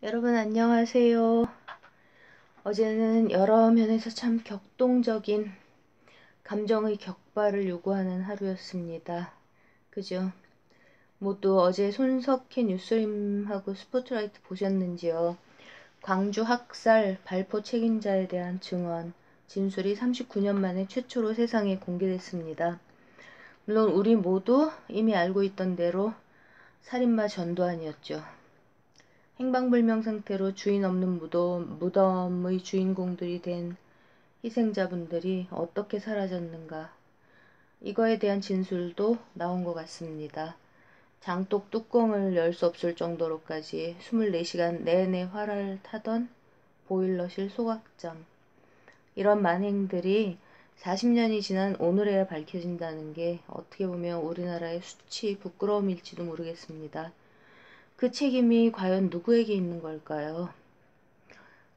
여러분 안녕하세요. 어제는 여러 면에서 참 격동적인 감정의 격발을 요구하는 하루였습니다. 그죠? 모두 어제 손석희 뉴스림하고 스포트라이트 보셨는지요? 광주 학살 발포 책임자에 대한 증언, 진술이 39년 만에 최초로 세상에 공개됐습니다. 물론 우리 모두 이미 알고 있던 대로 살인마 전두환이었죠. 행방불명 상태로 주인 없는 무덤의 주인공들이 된 희생자분들이 어떻게 사라졌는가, 이거에 대한 진술도 나온 것 같습니다. 장독 뚜껑을 열 수 없을 정도로까지 24시간 내내 활활 타던 보일러실 소각장, 이런 만행들이 40년이 지난 오늘에야 밝혀진다는 게 어떻게 보면 우리나라의 수치 부끄러움일지도 모르겠습니다. 그 책임이 과연 누구에게 있는 걸까요?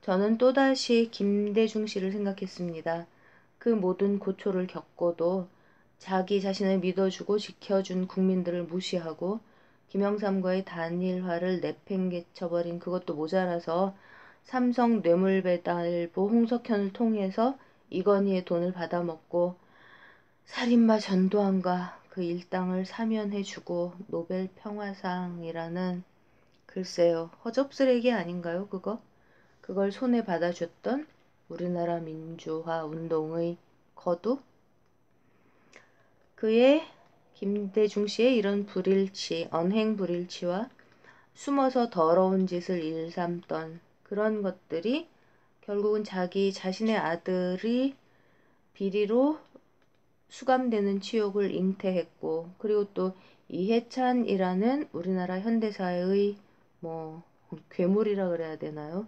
저는 또다시 김대중 씨를 생각했습니다. 그 모든 고초를 겪고도 자기 자신을 믿어주고 지켜준 국민들을 무시하고 김영삼과의 단일화를 내팽개쳐버린, 그것도 모자라서 삼성 뇌물배달부 홍석현을 통해서 이건희의 돈을 받아먹고 살인마 전두환과 그 일당을 사면해주고 노벨 평화상이라는, 글쎄요, 허접쓰레기 아닌가요, 그거? 그걸 손에 받아줬던 우리나라 민주화 운동의 거두? 그의, 김대중 씨의 이런 불일치, 언행 불일치와 숨어서 더러운 짓을 일삼던 그런 것들이 결국은 자기 자신의 아들이 비리로 수감되는 치욕을 잉태했고, 그리고 또 이해찬이라는 우리나라 현대사의 괴물이라 그래야 되나요?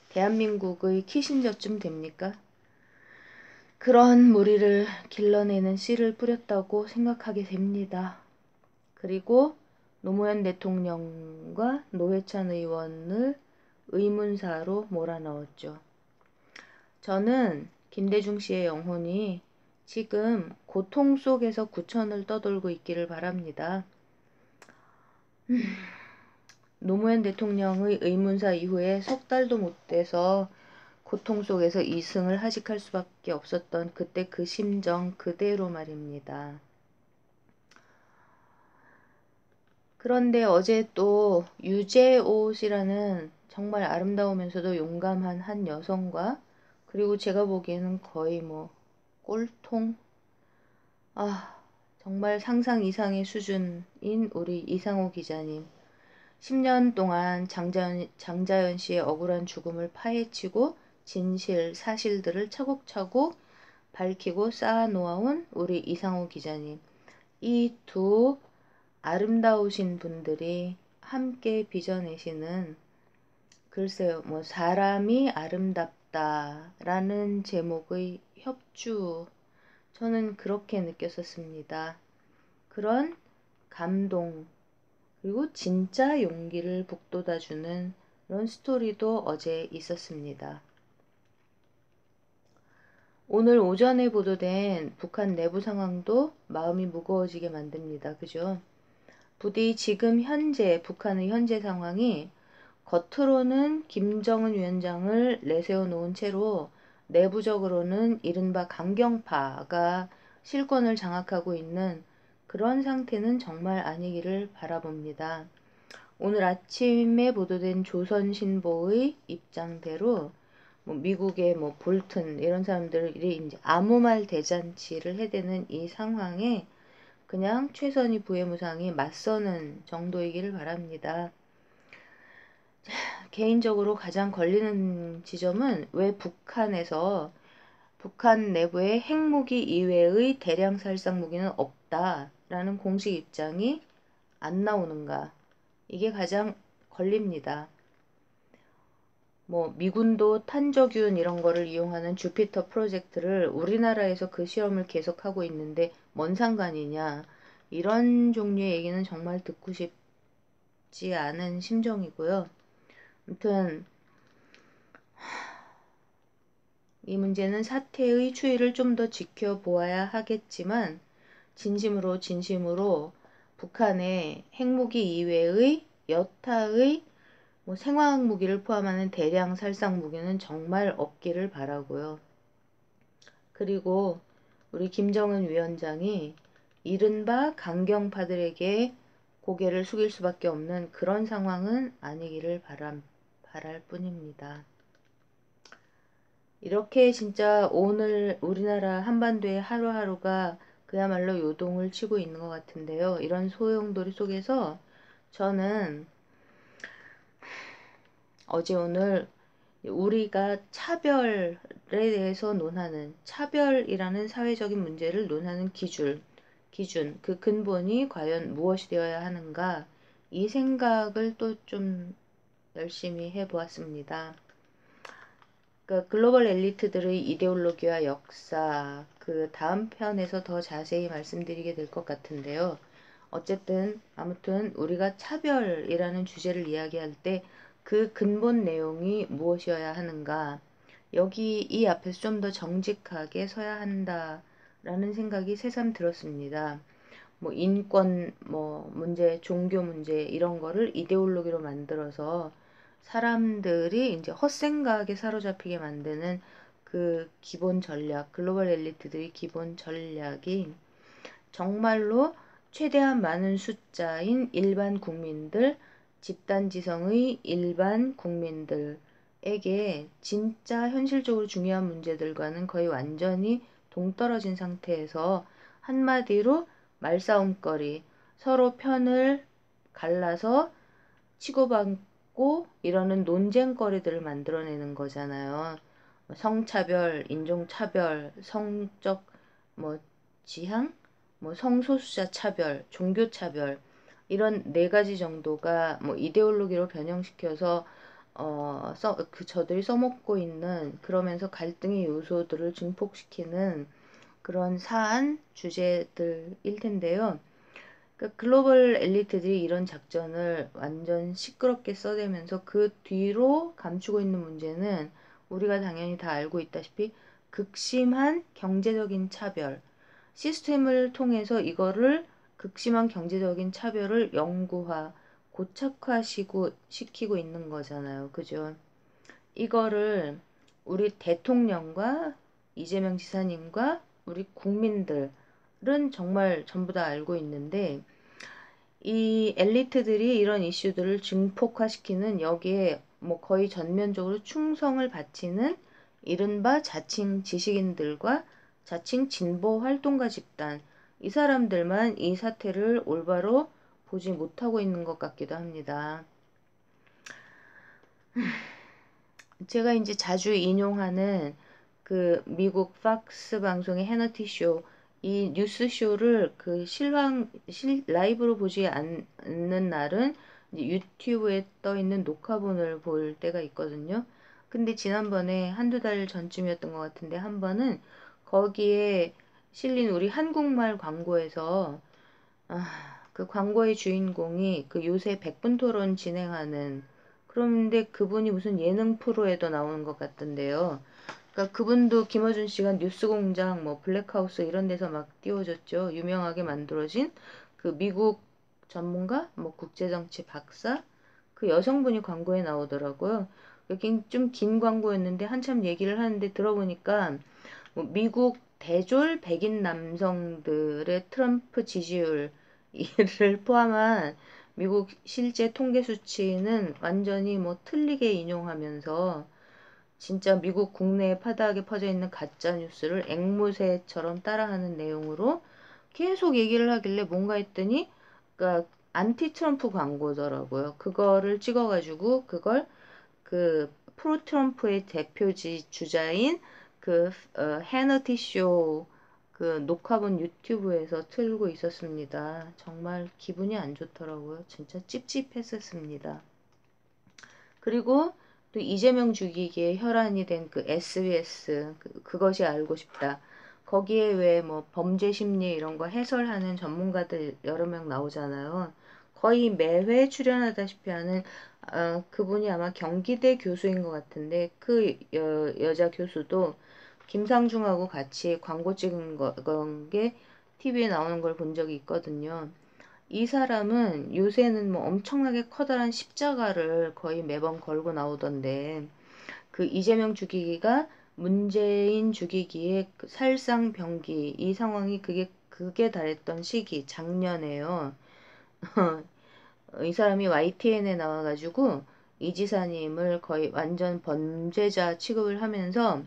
대한민국의 키신저쯤 됩니까? 그런 무리를 길러내는 씨를 뿌렸다고 생각하게 됩니다. 그리고 노무현 대통령과 노회찬 의원을 의문사로 몰아넣었죠. 저는 김대중 씨의 영혼이 지금 고통 속에서 구천을 떠돌고 있기를 바랍니다. 노무현 대통령의 의문사 이후에 석 달도 못 돼서 고통 속에서 이승을 하직할 수밖에 없었던 그때 그 심정 그대로 말입니다. 그런데 어제 또 유재오 씨라는 정말 아름다우면서도 용감한 한 여성과, 그리고 제가 보기에는 거의 꼴통, 정말 상상 이상의 수준인 우리 이상호 기자님, 10년 동안 장자연 씨의 억울한 죽음을 파헤치고 진실, 사실들을 차곡차곡 밝히고 쌓아놓아온 우리 이상호 기자님, 이 두 아름다우신 분들이 함께 빚어내시는, 글쎄요, 사람이 아름답다라는 제목의 협주, 저는 그렇게 느꼈었습니다. 그런 감동, 그리고 진짜 용기를 북돋아주는 그런 스토리도 어제 있었습니다. 오늘 오전에 보도된 북한 내부 상황도 마음이 무거워지게 만듭니다. 그죠? 부디 지금 현재 북한의 현재 상황이 겉으로는 김정은 위원장을 내세워 놓은 채로 내부적으로는 이른바 강경파가 실권을 장악하고 있는 그런 상태는 정말 아니기를 바라봅니다. 오늘 아침에 보도된 조선신보의 입장대로 미국의 볼튼 이런 사람들이 이제 아무 말 대잔치를 해대는 이 상황에 그냥 최선희 부회무상이 맞서는 정도이기를 바랍니다. 개인적으로 가장 걸리는 지점은 왜 북한에서 북한 내부에 핵무기 이외의 대량 살상 무기는 없다라는 공식 입장이 안 나오는가. 이게 가장 걸립니다. 미군도 탄저균 이런 거를 이용하는 주피터 프로젝트를 우리나라에서 그 실험을 계속하고 있는데 뭔 상관이냐. 이런 종류의 얘기는 정말 듣고 싶지 않은 심정이고요. 아무튼 이 문제는 사태의 추이를 좀 더 지켜보아야 하겠지만 진심으로 북한의 핵무기 이외의 여타의 뭐 생화학 무기를 포함하는 대량 살상 무기는 정말 없기를 바라고요. 그리고 우리 김정은 위원장이 이른바 강경파들에게 고개를 숙일 수밖에 없는 그런 상황은 아니기를 바랄 뿐입니다. 이렇게 진짜 오늘 우리나라 한반도의 하루하루가 그야말로 요동을 치고 있는 것 같은데요. 이런 소용돌이 속에서 저는 어제 오늘 우리가 차별에 대해서 논하는 차별이라는 사회적인 문제를 논하는 기준, 그 근본이 과연 무엇이 되어야 하는가 이 생각을 또 좀 열심히 해보았습니다. 그러니까 글로벌 엘리트들의 이데올로기와 역사 그 다음 편에서 더 자세히 말씀드리게 될 것 같은데요. 어쨌든 아무튼 우리가 차별이라는 주제를 이야기할 때 그 근본 내용이 무엇이어야 하는가 여기 이 앞에서 좀 더 정직하게 서야 한다라는 생각이 새삼 들었습니다. 뭐 인권 뭐 문제, 종교 문제 이런 거를 이데올로기로 만들어서 사람들이 이제 헛생각에 사로잡히게 만드는 그 기본 전략, 글로벌 엘리트들의 기본 전략이 정말로 최대한 많은 숫자인 일반 국민들, 집단지성의 일반 국민들에게 진짜 현실적으로 중요한 문제들과는 거의 완전히 동떨어진 상태에서 한마디로 말싸움거리, 서로 편을 갈라서 치고받고 이러는 논쟁거리들을 만들어내는 거잖아요. 성차별, 인종차별, 성적 뭐 지향, 뭐 성소수자 차별, 종교 차별 이런 네 가지 정도가 뭐 이데올로기로 변형시켜서 저들이 써먹고 있는 그러면서 갈등의 요소들을 증폭시키는 그런 사안 주제들일 텐데요. 그러니까 글로벌 엘리트들이 이런 작전을 완전 시끄럽게 써대면서 그 뒤로 감추고 있는 문제는 우리가 당연히 다 알고 있다시피 극심한 경제적인 차별, 시스템을 통해서 이거를 극심한 경제적인 차별을 영구화, 시키고 있는 거잖아요. 그죠? 이거를 우리 대통령과 이재명 지사님과 우리 국민들은 정말 전부 다 알고 있는데 이 엘리트들이 이런 이슈들을 증폭화시키는 여기에 뭐 거의 전면적으로 충성을 바치는 이른바 자칭 지식인들과 자칭 진보 활동가 집단 이 사람들만 이 사태를 올바로 보지 못하고 있는 것 같기도 합니다. 제가 이제 자주 인용하는 그 미국 팍스 방송의 해너티 쇼, 이 뉴스 쇼를 그 라이브로 보지 않는 날은 이제 유튜브에 떠 있는 녹화본을 볼 때가 있거든요. 근데 지난번에 한두 달 전쯤이었던 것 같은데 한 번은 거기에 실린 우리 한국말 광고에서 그 광고의 주인공이 그 요새 백분 토론 진행하는 그런데 그분이 무슨 예능 프로에도 나오는 것 같던데요. 그러니까 그분도 김어준 씨가 뉴스공장, 뭐 블랙하우스 이런 데서 막 띄워줬죠. 유명하게 만들어진 그 미국 전문가, 뭐 국제정치 박사, 그 여성분이 광고에 나오더라고요. 좀 긴 광고였는데 한참 얘기를 하는데 들어보니까 뭐 미국 대졸 백인 남성들의 트럼프 지지율 이를 포함한 미국 실제 통계 수치는 완전히 뭐 틀리게 인용하면서 진짜 미국 국내에 파다하게 퍼져 있는 가짜 뉴스를 앵무새처럼 따라하는 내용으로 계속 얘기를 하길래 뭔가 했더니 그러니까 안티 트럼프 광고더라고요. 그거를 찍어가지고 그걸 그 프로 트럼프의 대표지 주자인 그 해너티 쇼 그 녹화본 유튜브에서 틀고 있었습니다. 정말 기분이 안 좋더라고요. 진짜 찝찝했었습니다. 그리고 또 이재명 죽이기에 혈안이 된 그 SBS 그것이 알고 싶다. 거기에 왜 뭐 범죄 심리 이런 거 해설하는 전문가들 여러 명 나오잖아요. 거의 매회 출연하다시피 하는 그분이 아마 경기대 교수인 것 같은데 그 여자 교수도 김상중하고 같이 광고 찍은 게 TV에 나오는 걸 본 적이 있거든요. 이 사람은 요새는 뭐 엄청나게 커다란 십자가를 거의 매번 걸고 나오던데, 그 이재명 죽이기가 문재인 죽이기의 그 살상병기, 이 상황이 그게 달했던 시기 작년에요. 이 사람이 YTN에 나와가지고 이 지사님을 거의 완전 범죄자 취급을 하면서,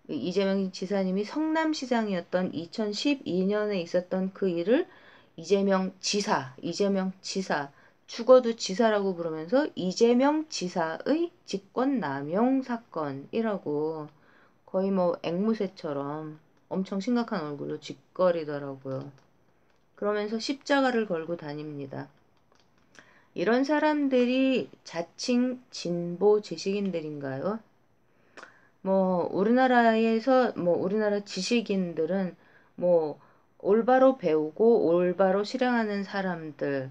이재명 지사님이 성남시장이었던 2012년에 있었던 그 일을 이재명 지사, 죽어도 지사라고 부르면서 이재명 지사의 직권남용 사건이라고, 거의 뭐 앵무새처럼 엄청 심각한 얼굴로 짓거리더라고요. 그러면서 십자가를 걸고 다닙니다. 이런 사람들이 자칭 진보 지식인들인가요? 뭐 우리나라에서 뭐 우리나라 지식인들은 뭐 올바로 배우고 올바로 실행하는 사람들이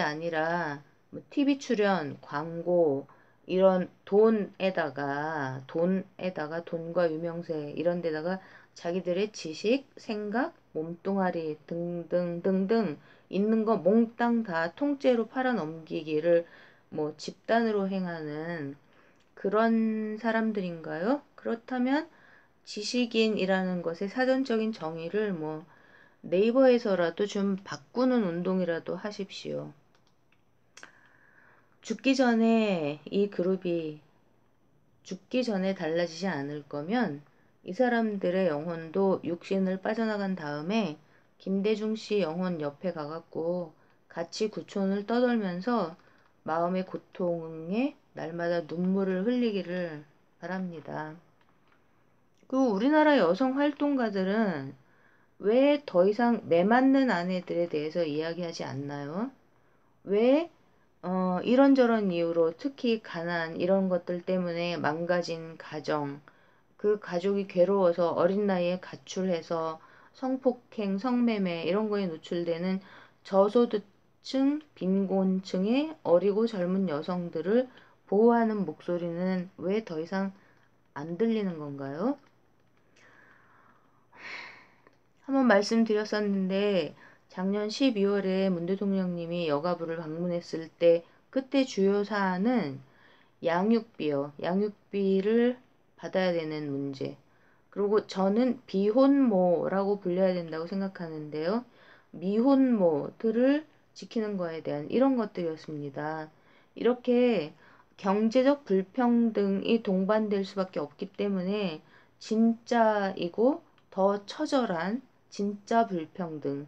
아니라 뭐 TV 출연, 광고, 이런 돈과 유명세 이런 데다가 자기들의 지식, 생각, 몸뚱아리 등등등등 있는 거 몽땅 다 통째로 팔아넘기기를 뭐 집단으로 행하는 그런 사람들인가요? 그렇다면 지식인이라는 것의 사전적인 정의를 뭐 네이버에서라도 좀 바꾸는 운동이라도 하십시오. 죽기 전에 이 그룹이 죽기 전에 달라지지 않을 거면 이 사람들의 영혼도 육신을 빠져나간 다음에 김대중 씨 영혼 옆에 가갖고 같이 구촌을 떠돌면서 마음의 고통에 날마다 눈물을 흘리기를 바랍니다. 그 우리나라 여성 활동가들은 왜 더 이상 내 맞는 아내들에 대해서 이야기하지 않나요? 왜 이런저런 이유로 특히 가난 이런 것들 때문에 망가진 가정, 그 가족이 괴로워서 어린 나이에 가출해서 성폭행, 성매매 이런 거에 노출되는 저소득층, 빈곤층의 어리고 젊은 여성들을 보호하는 목소리는 왜 더 이상 안 들리는 건가요? 한번 말씀드렸었는데 작년 12월에 문 대통령님이 여가부를 방문했을 때 그때 주요 사안은 양육비요. 양육비를 받아야 되는 문제. 그리고 저는 비혼모라고 불려야 된다고 생각하는데요. 미혼모들을 지키는 거에 대한 이런 것들이었습니다. 이렇게 경제적 불평등이 동반될 수밖에 없기 때문에 진짜이고 더 처절한 진짜 불평등,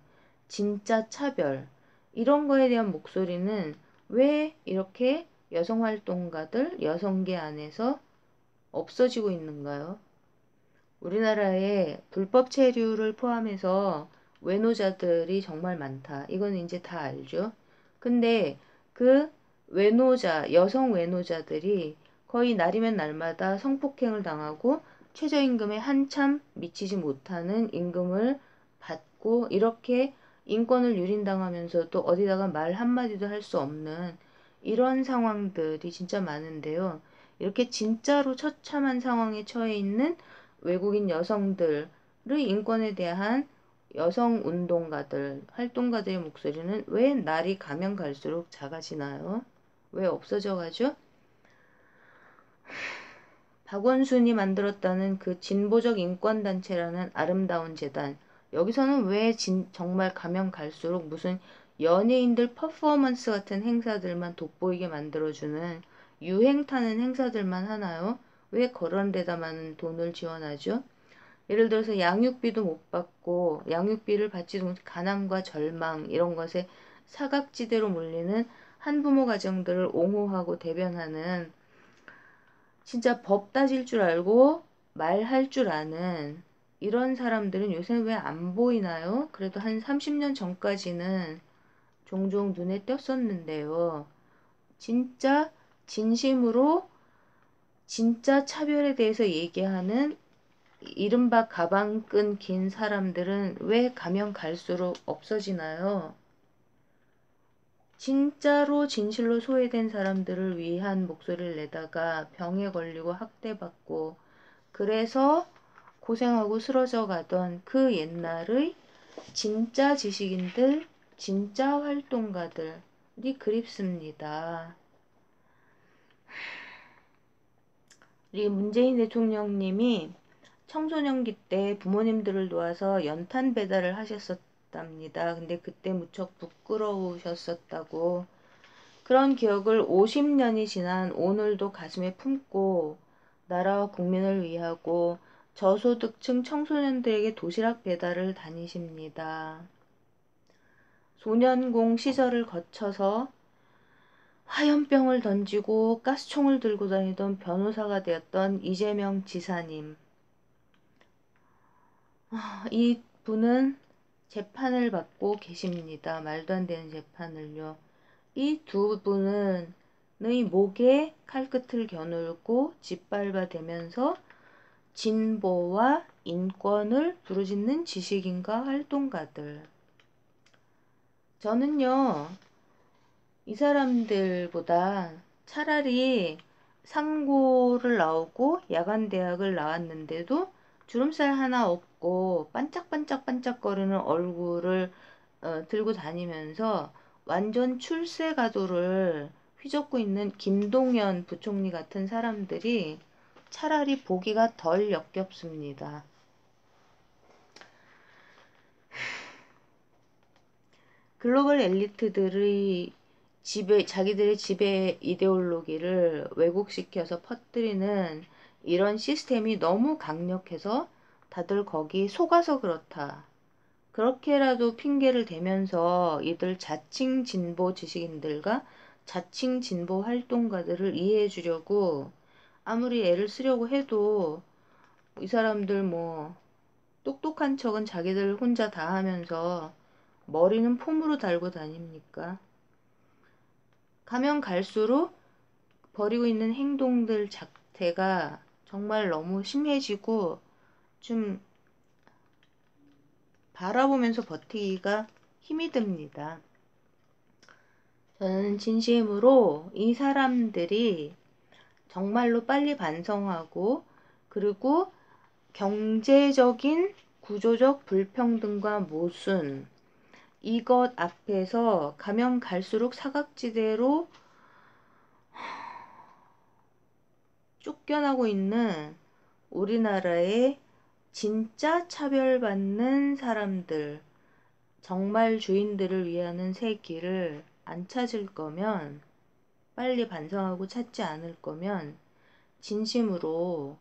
진짜 차별, 이런 거에 대한 목소리는 왜 이렇게 여성활동가들, 여성계 안에서 없어지고 있는가요? 우리나라에 불법 체류를 포함해서 외노자들이 정말 많다. 이건 이제 다 알죠. 근데 그 여성 외노자들이 거의 날이면 날마다 성폭행을 당하고 최저임금에 한참 미치지 못하는 임금을 받고 이렇게 인권을 유린당하면서도 어디다가 말 한마디도 할 수 없는 이런 상황들이 진짜 많은데요. 이렇게 진짜로 처참한 상황에 처해 있는 외국인 여성들의 인권에 대한 여성 운동가들, 활동가들의 목소리는 왜 날이 가면 갈수록 작아지나요? 왜 없어져 가죠? 박원순이 만들었다는 그 진보적 인권단체라는 아름다운 재단. 여기서는 왜 정말 가면 갈수록 무슨 연예인들 퍼포먼스 같은 행사들만 돋보이게 만들어주는 유행 타는 행사들만 하나요? 왜 그런 데다만 돈을 지원하죠? 예를 들어서 양육비도 못 받고 양육비를 받지도 못해 가난과 절망 이런 것에 사각지대로 몰리는 한부모 가정들을 옹호하고 대변하는, 진짜 법 따질 줄 알고 말할 줄 아는 이런 사람들은 요새 왜 안 보이나요? 그래도 한 30년 전까지는 종종 눈에 띄었었는데요. 진짜 진심으로 진짜 차별에 대해서 얘기하는 이른바 가방끈 긴 사람들은 왜 가면 갈수록 없어지나요? 진짜로 진실로 소외된 사람들을 위한 목소리를 내다가 병에 걸리고 학대받고 그래서 고생하고 쓰러져 가던 그 옛날의 진짜 지식인들, 진짜 활동가들이 그립습니다. 우리 문재인 대통령님이 청소년기 때 부모님들을 도와서 연탄 배달을 하셨었답니다. 근데 그때 무척 부끄러우셨었다고. 그런 기억을 50년이 지난 오늘도 가슴에 품고 나라와 국민을 위하고 저소득층 청소년들에게 도시락 배달을 다니십니다. 소년공 시절을 거쳐서 화염병을 던지고 가스총을 들고 다니던 변호사가 되었던 이재명 지사님. 이 분은 재판을 받고 계십니다. 말도 안 되는 재판을요. 이 두 분은 목에 칼끝을 겨누고 짓밟아대면서 진보와 인권을 부르짖는 지식인과 활동가들. 저는요, 이 사람들보다 차라리 상고를 나오고 야간대학을 나왔는데도 주름살 하나 없고 반짝반짝반짝거리는 얼굴을 들고 다니면서 완전 출세가도를 휘젓고 있는 김동연 부총리 같은 사람들이 차라리 보기가 덜 역겹습니다. 글로벌 엘리트들의 자기들의 지배 이데올로기를 왜곡시켜서 퍼뜨리는 이런 시스템이 너무 강력해서 다들 거기 속아서 그렇다. 그렇게라도 핑계를 대면서 이들 자칭 진보 지식인들과 자칭 진보 활동가들을 이해해 주려고 아무리 애를 쓰려고 해도 이 사람들 뭐 똑똑한 척은 자기들 혼자 다 하면서 머리는 폼으로 달고 다닙니까? 가면 갈수록 벌이고 있는 행동들 자체가 정말 너무 심해지고 좀 바라보면서 버티기가 힘이 듭니다. 저는 진심으로 이 사람들이 정말로 빨리 반성하고 그리고 경제적인 구조적 불평등과 모순 이것 앞에서 가면 갈수록 사각지대로 쫓겨나고 있는 우리나라의 진짜 차별받는 사람들, 정말 주인들을 위하는 새 길을 안 찾을 거면, 빨리 반성하고 찾지 않을 거면 진심으로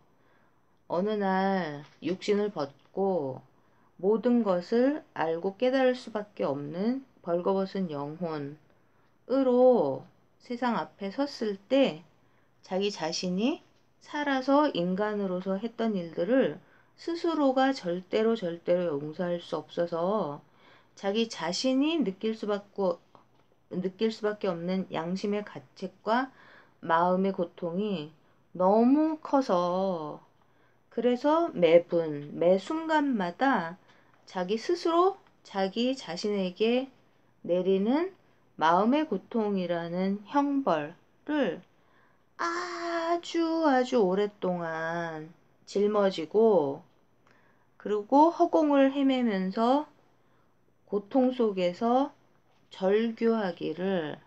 어느 날 육신을 벗고 모든 것을 알고 깨달을 수밖에 없는 벌거벗은 영혼으로 세상 앞에 섰을 때 자기 자신이 살아서 인간으로서 했던 일들을 스스로가 절대로 용서할 수 없어서 자기 자신이 느낄 수밖에 없는 양심의 가책과 마음의 고통이 너무 커서 그래서 매분, 매 순간마다 자기 스스로 자기 자신에게 내리는 마음의 고통이라는 형벌을 아주 오랫동안 짊어지고 그리고 허공을 헤매면서 고통 속에서 절규하기를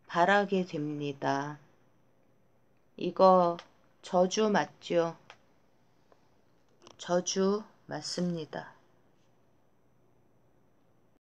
바라게 됩니다. 이거 저주 맞죠? 저주 맞습니다.